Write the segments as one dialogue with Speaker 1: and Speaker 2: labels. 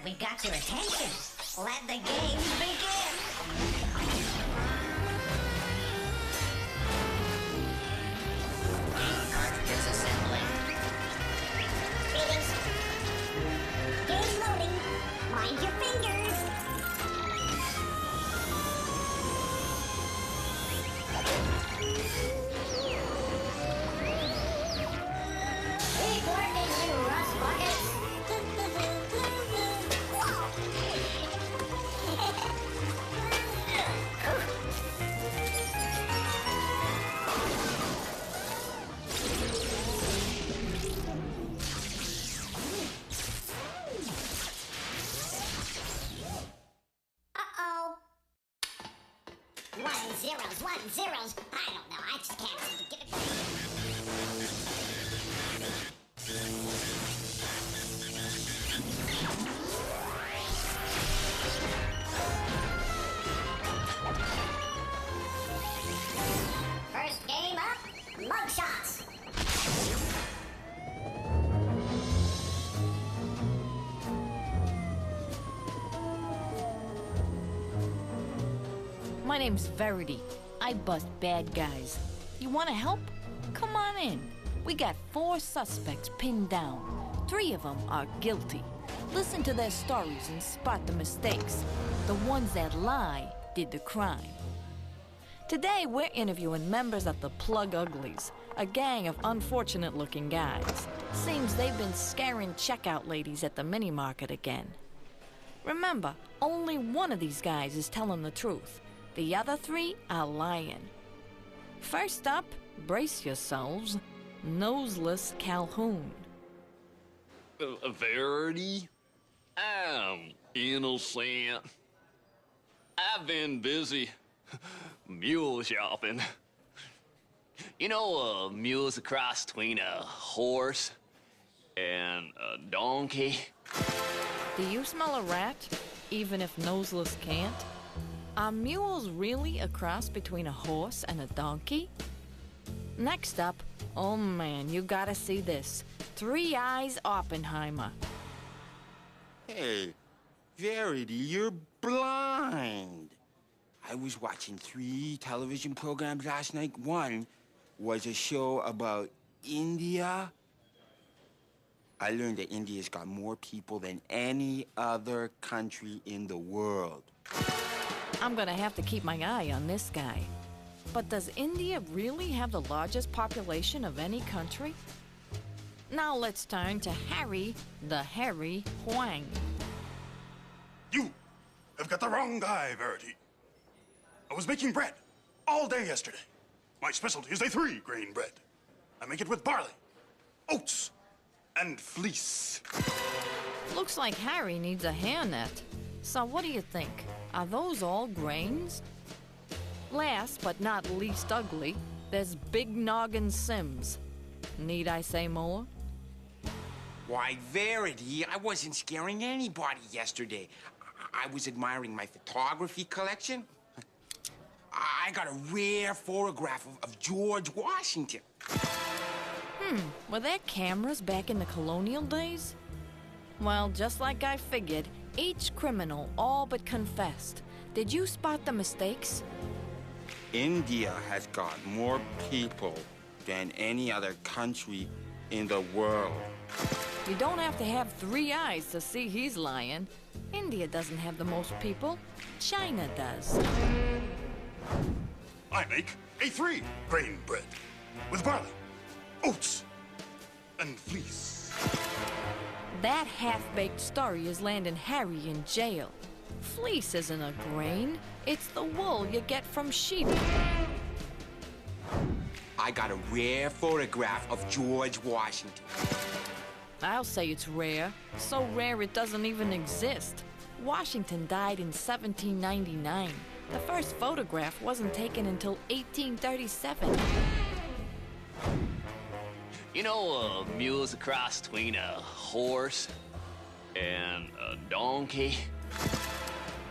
Speaker 1: that we've got your attention. Let the games begin. Cartridges assembling.
Speaker 2: Greetings. Game loading. Mind your fingers. Keep working, you rust buckets. Uh-oh. 1 zeros, 1 zeros. I don't know. I just can't seem to get it. First game up, mugshots.
Speaker 3: My name's Verity. I bust bad guys. You want to help? Come on in. We got 4 suspects pinned down. 3 of them are guilty. Listen to their stories and spot the mistakes. The ones that lie did the crime. Today, we're interviewing members of the Plug Uglies, a gang of unfortunate-looking guys. Seems they've been scaring checkout ladies at the mini-market again. Remember, only one of these guys is telling the truth. The other 3 are lying. First up, brace yourselves, Noseless Calhoun.
Speaker 4: Verity? I'm innocent. I've been busy mule shopping. You know, a mule's a cross between a horse and a donkey.
Speaker 3: Do you smell a rat, even if Noseless can't? Are mules really a cross between a horse and a donkey? Next up, oh man, you gotta see this. 3 Eyes Oppenheimer.
Speaker 5: Hey, Verity, you're blind. I was watching 3 television programs last night. One was a show about India. I learned that India's got more people than any other country in the world.
Speaker 3: I'm gonna have to keep my eye on this guy. But does India really have the largest population of any country? Now let's turn to Harry the Hairy Huang.
Speaker 6: You have got the wrong guy, Verity. I was making bread all day yesterday. My specialty is a 3-grain bread. I make it with barley, oats, and fleece.
Speaker 3: Looks like Harry needs a hairnet. So what do you think? Are those all grains? Last but not least ugly, there's Big Noggin Sims. Need I say more?
Speaker 5: Why, Verity, I wasn't scaring anybody yesterday. I was admiring my photography collection. I got a rare photograph of George Washington.
Speaker 3: Were there cameras back in the colonial days? Well, just like I figured, each criminal all but confessed. Did you spot the mistakes?
Speaker 5: India has got more people than any other country in the world.
Speaker 3: You don't have to have 3 eyes to see he's lying. India doesn't have the most people. China does.
Speaker 6: I make a 3-grain bread with barley, oats, and fleece.
Speaker 3: That half-baked story is landing Harry in jail. Fleece isn't a grain. It's the wool you get from sheep.
Speaker 5: I got a rare photograph of George Washington.
Speaker 3: I'll say it's rare. So rare it doesn't even exist. Washington died in 1799. The first photograph wasn't taken until 1837.
Speaker 4: You know, a mule's a cross between a horse and a donkey.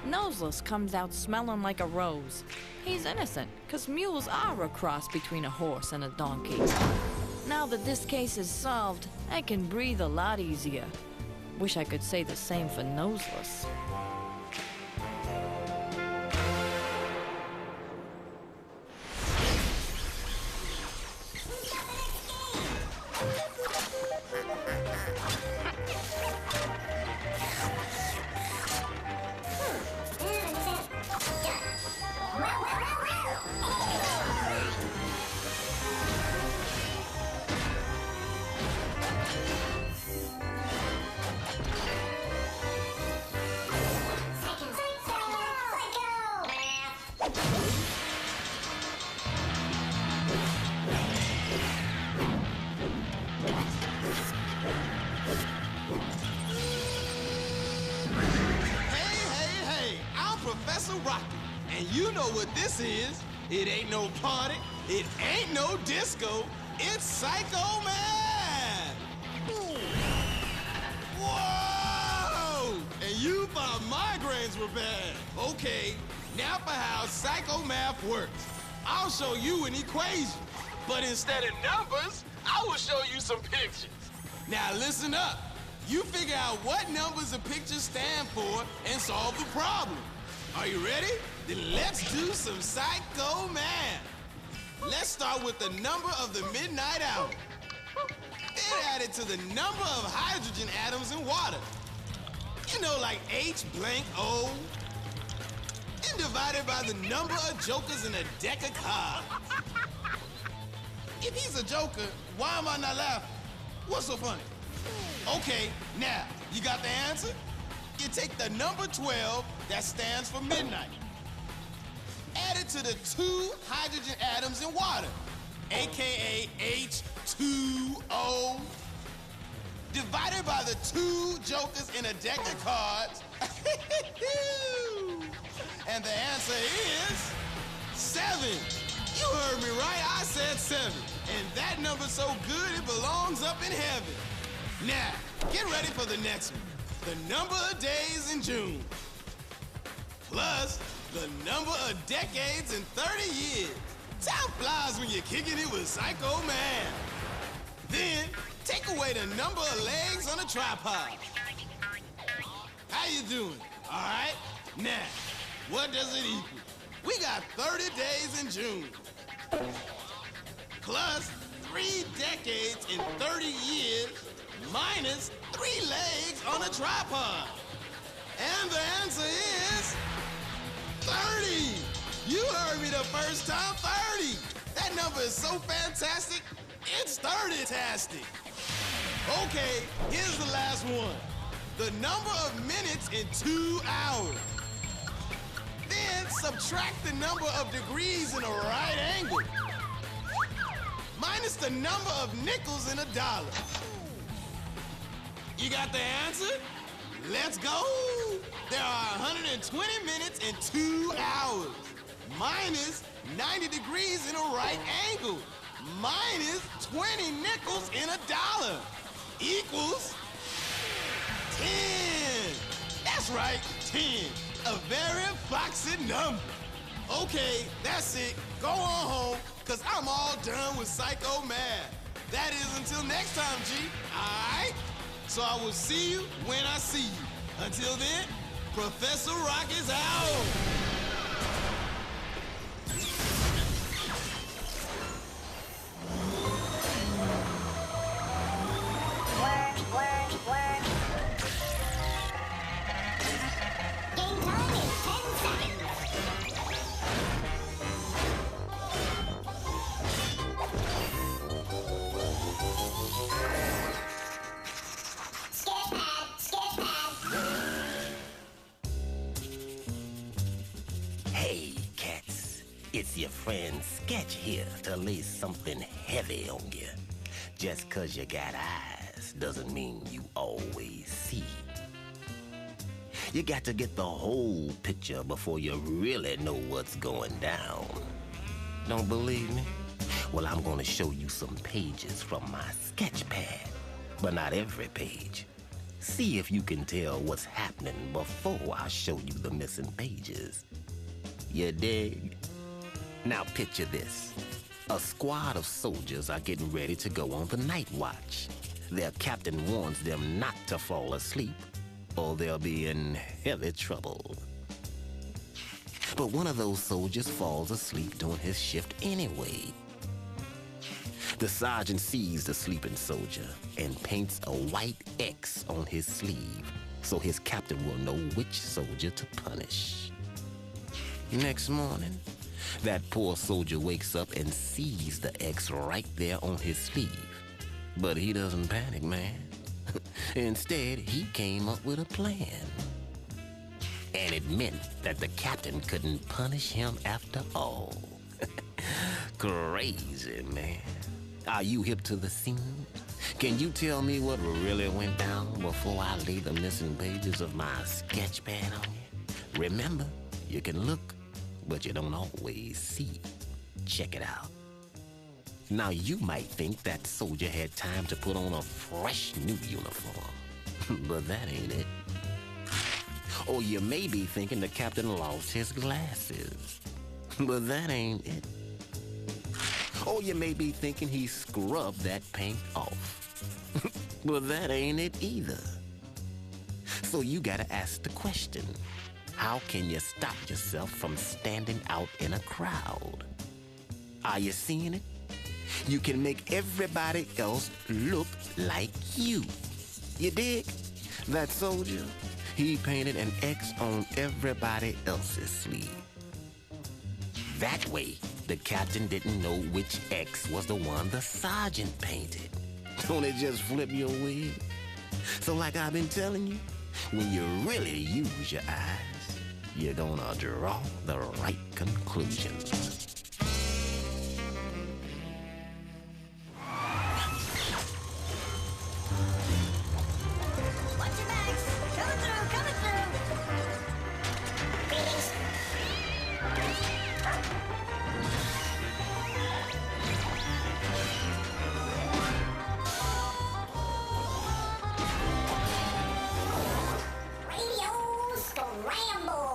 Speaker 3: Noseless comes out smelling like a rose. He's innocent, 'cause mules are a cross between a horse and a donkey. Now that this case is solved, I can breathe a lot easier. Wish I could say the same for noseless.
Speaker 7: And you know what this is. It ain't no party. It ain't no disco. It's Psycho Man! Whoa! And you thought migraines were bad. Okay, now for how Psycho Math works. I'll show you an equation. But instead of numbers, I will show you some pictures. Now listen up. You figure out what numbers and pictures stand for and solve the problem. Are you ready? Then let's do some Psycho Math. Let's start with the number of the midnight hour. Then add it to the number of hydrogen atoms in water. You know, like H blank O. Then divide it by the number of jokers in a deck of cards. If he's a joker, why am I not laughing? What's so funny? Okay, now, you got the answer? You take the number 12, that stands for midnight. Add it to the 2 hydrogen atoms in water, AKA H2O. Divided by the 2 jokers in a deck of cards. And the answer is 7. You heard me right, I said 7. And that number's so good it belongs up in heaven. Now, get ready for the next one. The number of days in June. Plus the number of decades in 30 years. Time flies when you're kicking it with Psycho Man. Then, take away the number of legs on a tripod. How you doing? All right? Now, what does it equal? We got 30 days in June. Plus 3 decades in 30 years minus 3 legs on a tripod. And the answer is 30. You heard me the first time, 30. That number is so fantastic, it's 30-tastic. Okay, here's the last one. The number of minutes in 2 hours. Then subtract the number of degrees in a right angle. Minus the number of nickels in a dollar. You got the answer? Let's go! There are 120 minutes and 2 hours. Minus 90 degrees in a right angle. Minus 20 nickels in a dollar. Equals 10. That's right, 10. A very foxy number. Okay, that's it. Go on home, because I'm all done with Psycho Math. That is until next time, G. All right? So I will see you when I see you. Until then, Professor Rock is out.
Speaker 2: Game time is 10 seconds. Skip pad, skip pad.
Speaker 8: Hey, cats. It's your friend Sketch here to lay something heavy on you. Just 'cause you got eyes doesn't mean you always see. You got to get the whole picture before you really know what's going down. Don't believe me? Well, I'm gonna show you some pages from my sketch pad, but not every page. See if you can tell what's happening before I show you the missing pages. You dig? Now picture this. A squad of soldiers are getting ready to go on the night watch. Their captain warns them not to fall asleep, or they'll be in heavy trouble. But one of those soldiers falls asleep during his shift anyway. The sergeant sees the sleeping soldier and paints a white X on his sleeve so his captain will know which soldier to punish. Next morning, that poor soldier wakes up and sees the X right there on his sleeve. But he doesn't panic, man. Instead, he came up with a plan. And it meant that the captain couldn't punish him after all. Crazy, man. Are you hip to the scene? Can you tell me what really went down before I lay the missing pages of my sketch pad on you? Remember, you can look, but you don't always see. Check it out. Now, you might think that soldier had time to put on a fresh new uniform, but that ain't it. Or you may be thinking the captain lost his glasses, but that ain't it. Or you may be thinking he scrubbed that paint off, but that ain't it either. So you gotta ask the question, how can you stop yourself from standing out in a crowd? Are you seeing it? You can make everybody else look like you. You dig? That soldier, he painted an X on everybody else's sleeve. That way, the captain didn't know which X was the one the sergeant painted. Don't it just flip your wig? So like I've been telling you, when you really use your eyes, you're gonna draw the right conclusions.
Speaker 2: Watch your backs. Coming through, coming through. Greetings. Radio scramble.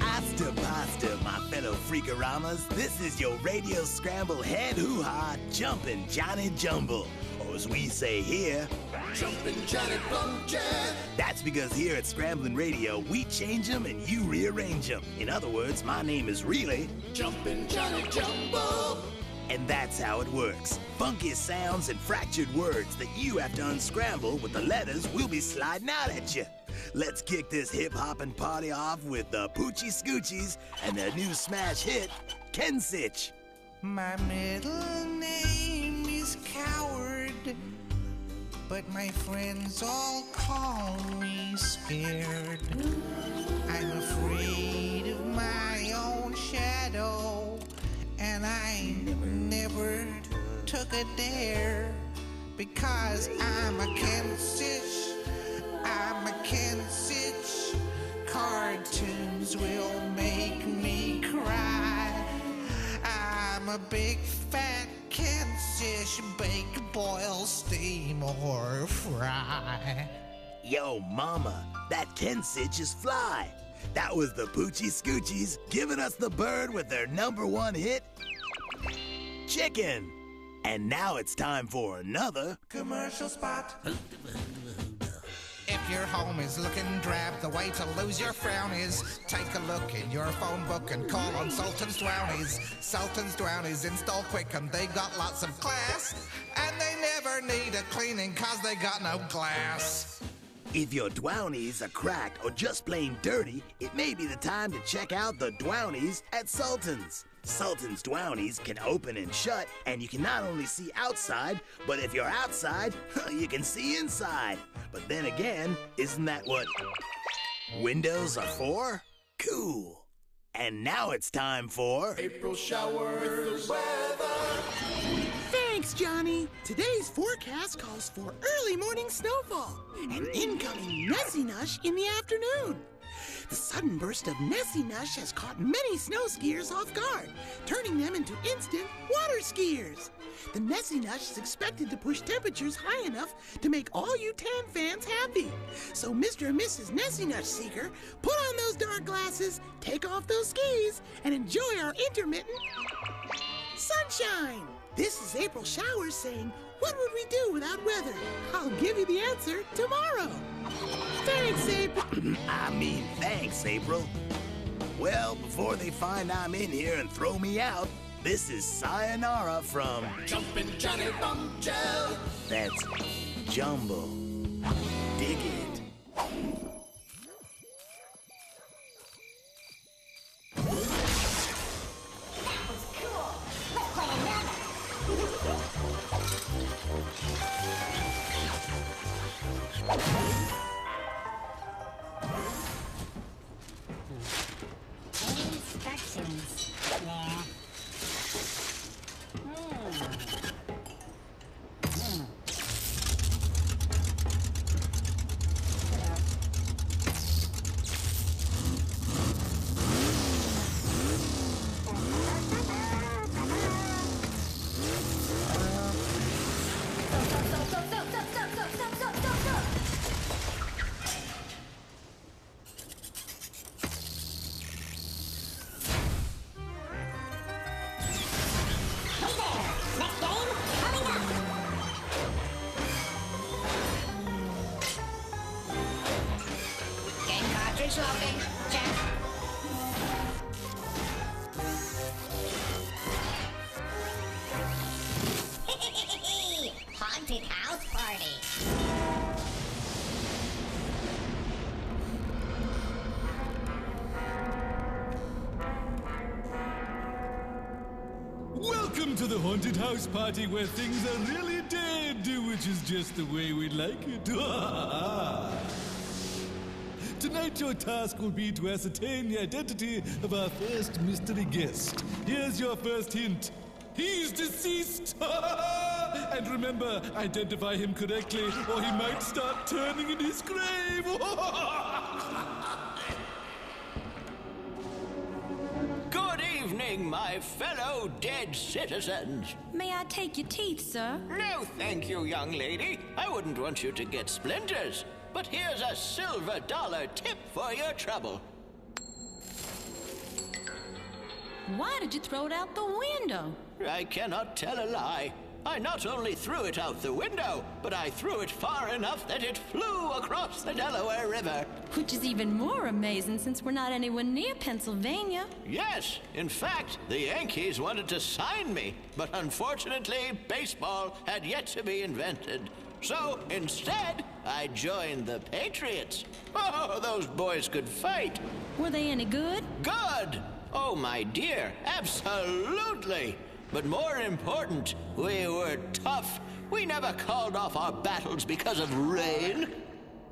Speaker 9: Asta pasta, my fellow freakaramas. This is your radio scramble head hoo-ha, Jumpin' Johnny Jumble. Or as we say here, Jumpin' Johnny Plumjet. That's because here at Scramblin' Radio, we change them and you rearrange them. In other words, my name is really Jumpin' Johnny Jumble. And that's how it works. Funky sounds and fractured words that you have to unscramble with the letters we'll be sliding out at you. Let's kick this hip-hoppin' party off with the Poochie Scoochies and their new smash hit, Kensich.
Speaker 10: My middle name is Coward, but my friends all call me Scared. I'm afraid of my own shadow, and I never took a dare, because I'm a Kensich. I'm a Kensich. Cartoons will make me cry. I'm a big fat Kensich. Bake, boil, steam, or fry.
Speaker 9: Yo, mama, that Kensich is fly. That was the Poochie Scoochies giving us the bird with their #1 hit, Chicken. And now it's time for another
Speaker 10: Commercial spot. If your home is looking drab, the way to lose your frown is take a look in your phone book and call on Sultan's Drownies. Sultan's Drownies install quick and they got lots of class, and they never need a cleaning cause they got no glass.
Speaker 9: If your Dwownies are cracked or just plain dirty, it may be the time to check out the Dwownies at Sultan's. Sultan's Dwownies can open and shut, and you can not only see outside, but if you're outside, you can see inside. But then again, isn't that what windows are for? Cool. And now it's time for April showers weather.
Speaker 11: Thanks, Johnny. Today's forecast calls for early morning snowfall and incoming Nessie Nush in the afternoon. The sudden burst of Nessie Nush has caught many snow skiers off guard, turning them into instant water skiers. The Nessie Nush is expected to push temperatures high enough to make all you tan fans happy. So Mr. and Mrs. Nessie Nush Seeker, put on those dark glasses, take off those skis, and enjoy our intermittent Sunshine. This is April Showers saying, what would we do without weather? I'll give you the answer tomorrow. Thanks, April.
Speaker 9: Thanks, April. Well, before they find I'm in here and throw me out, this is Sayonara from
Speaker 7: Jumpin' Johnny Bombshell.
Speaker 9: That's Jumble. Dig it.
Speaker 2: Instructions. Yeah.
Speaker 1: Loading. Check.
Speaker 2: Haunted house party.
Speaker 12: Welcome to the haunted house party where things are really dead, which is just the way we like it. Tonight your task will be to ascertain the identity of our first mystery guest. Here's your first hint. He's deceased! And remember, identify him correctly or he might start turning in his grave!
Speaker 13: Good evening, my fellow dead citizens.
Speaker 3: May I take your teeth, sir?
Speaker 13: No, thank you, young lady. I wouldn't want you to get splinters. But here's a silver dollar tip for your trouble.
Speaker 3: Why did you throw it out the window?
Speaker 13: I cannot tell a lie. I not only threw it out the window, but I threw it far enough that it flew across the Delaware River.
Speaker 3: Which is even more amazing since we're not anywhere near Pennsylvania.
Speaker 13: Yes, in fact, the Yankees wanted to sign me, but unfortunately, baseball had yet to be invented. So, instead, I joined the Patriots. Oh, those boys could fight.
Speaker 3: Were they any good?
Speaker 13: Good! Oh, my dear, absolutely. But more important, we were tough. We never called off our battles because of rain.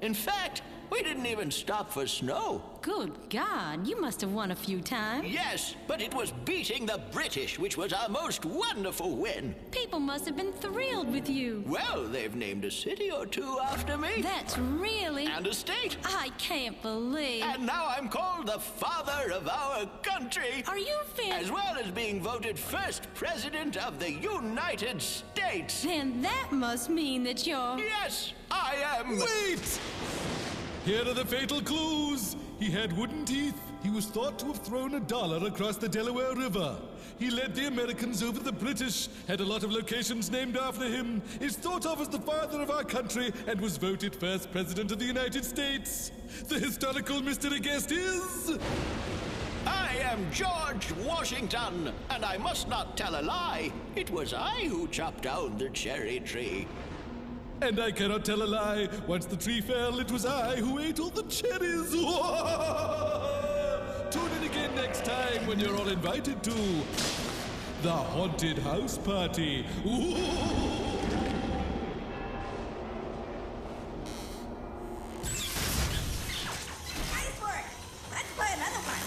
Speaker 13: In fact, we didn't even stop for snow.
Speaker 3: Good God, you must have won a few times.
Speaker 13: Yes, but it was beating the British, which was our most wonderful win.
Speaker 3: People must have been thrilled with you.
Speaker 13: Well, they've named a city or two after me.
Speaker 3: That's really...
Speaker 13: And a state.
Speaker 3: I can't believe...
Speaker 13: And now I'm called the father of our country.
Speaker 3: Are you
Speaker 13: As well as being voted first president of the United States.
Speaker 3: Then that must mean that you're...
Speaker 13: Yes, I am...
Speaker 12: Wait! Here are the fatal clues. He had wooden teeth. He was thought to have thrown $1 across the Delaware River. He led the Americans over the British, had a lot of locations named after him, is thought of as the father of our country, and was voted first president of the United States. The historical mystery guest is...
Speaker 13: I am George Washington, and I must not tell a lie. It was I who chopped down the cherry tree.
Speaker 12: And I cannot tell a lie. Once the tree fell, it was I who ate all the cherries. Tune in again next time when you're all invited to the haunted house party.
Speaker 1: Nice work. Let's play another one.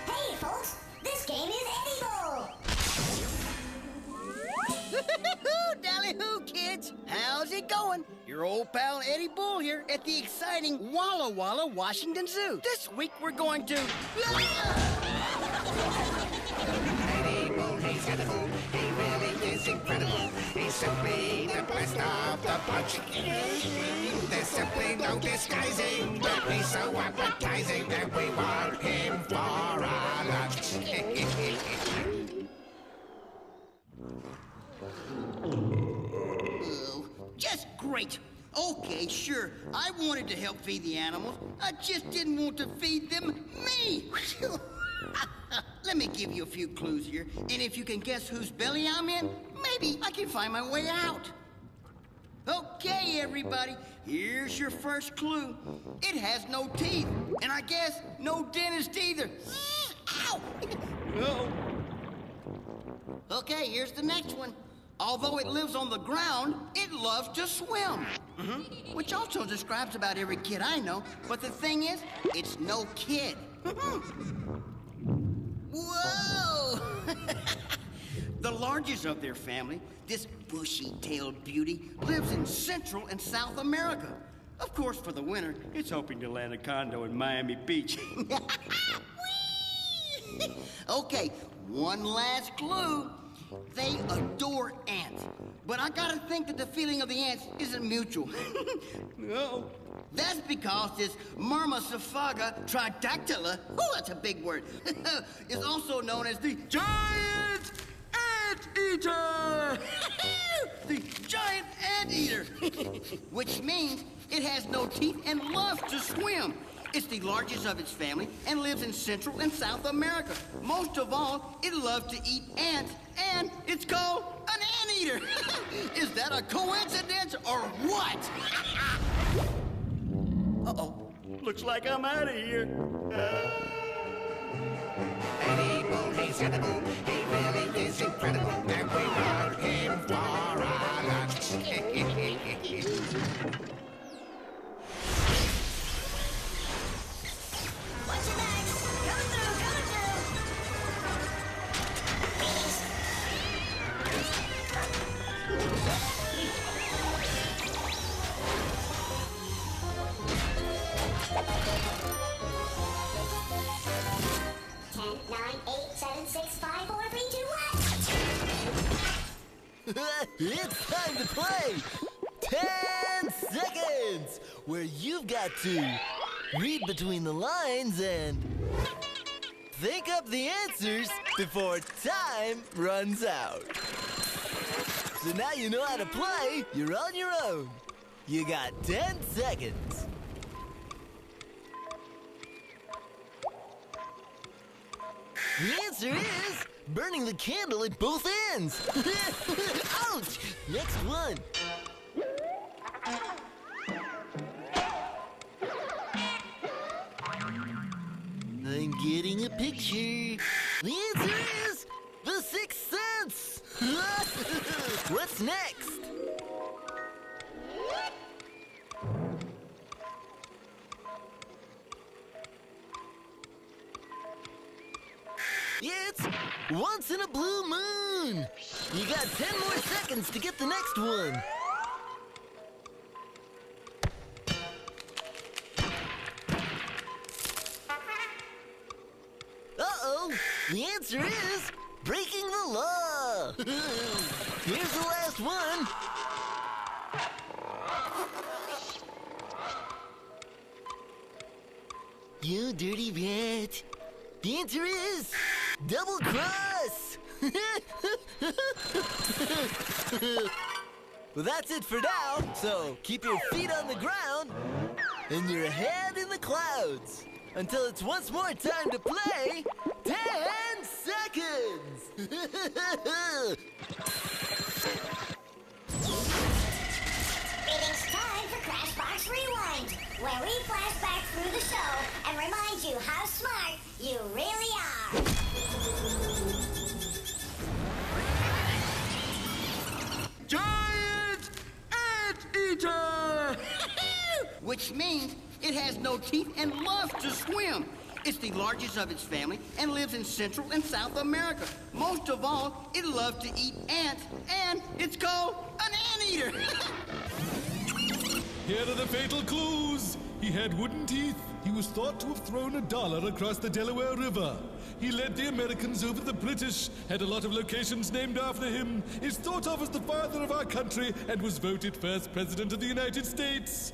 Speaker 2: Hey, folks, this game is edible.
Speaker 14: Dally-hoo, kids. How's it going? Your old pal Eddie Bull here at the exciting Walla Walla Washington Zoo. This week we're going to...
Speaker 10: bunch. There's simply no disguising that he's so appetizing that we want him for our lunch.
Speaker 14: Just great. Okay, sure. I wanted to help feed the animals. I just didn't want to feed them me. Let me give you a few clues here, and if you can guess whose belly I'm in, maybe I can find my way out. Okay, everybody, here's your first clue. It has no teeth, and I guess no dentist either. Ow! No. Okay, here's the next one. Although it lives on the ground, it loves to swim. Which also describes about every kid I know, but the thing is, it's no kid. Whoa! The largest of their family, this bushy-tailed beauty, lives in Central and South America. Of course, for the winter, it's hoping to land a condo in Miami Beach. Okay, one last clue. They adore ants. But I gotta think that the feeling of the ants isn't mutual. No. That's because this Myrmeciphaga tridactyla, oh, that's a big word, is also known as the giant anteater. The giant anteater, which means it has no teeth and loves to swim. It's the largest of its family and lives in Central and South America. Most of all, it loves to eat ants, and it's called an anteater. Is that a coincidence or what? Uh-oh. Looks like I'm out of here.
Speaker 10: He's edible, he really is incredible, and we want him for our lunch.
Speaker 2: What's your bags? Coming through, coming through. 10, 9, 8, 7, 6, 5, 4, 3, 2, 1.
Speaker 15: It's time to play 10 seconds, where you've got to read between the lines and think up the answers before time runs out. So now you know how to play. You're on your own. You got 10 seconds. The answer is burning the candle at both ends. Ouch! Next one. I'm getting a picture. The answer is the Sixth Sense. What's next? It's once in a blue moon. You got 10 more seconds to get the next one. Uh-oh, the answer is breaking the law. Here's the last one. You dirty rat. The answer is double cross. Well, that's it for now. So keep your feet on the ground and your head in the clouds until it's once more time to play 10 seconds.
Speaker 2: It's time for Crashbox Rewind, where we flash back through the show and remind you how smart you really are.
Speaker 14: Giant anteater! Which means it has no teeth and loves to swim. It's the largest of its family and lives in Central and South America. Most of all, it loves to eat ants, and it's called an anteater.
Speaker 12: Here are the fatal clues. He had wooden teeth. He was thought to have thrown $1 across the Delaware River. He led the Americans over the British, had a lot of locations named after him, is thought of as the father of our country, and was voted first president of the United States.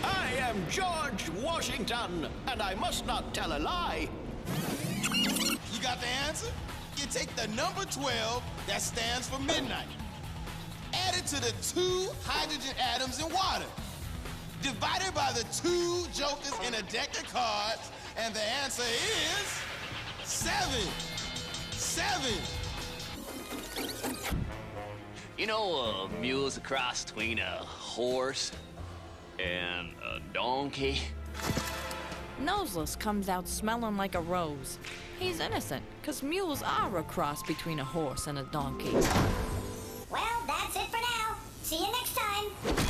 Speaker 13: I am George Washington, and I must not tell a lie.
Speaker 7: You got the answer? You take the number 12, that stands for midnight. Add it to the 2 hydrogen atoms in water. Divided by the 2 jokers in a deck of cards, and the answer is 7. 7.
Speaker 4: You know, a mule's a cross between a horse and a donkey.
Speaker 3: Noseless comes out smelling like a rose. He's innocent, 'cause mules are a cross between a horse and a donkey.
Speaker 2: Well, that's it for now. See you next time.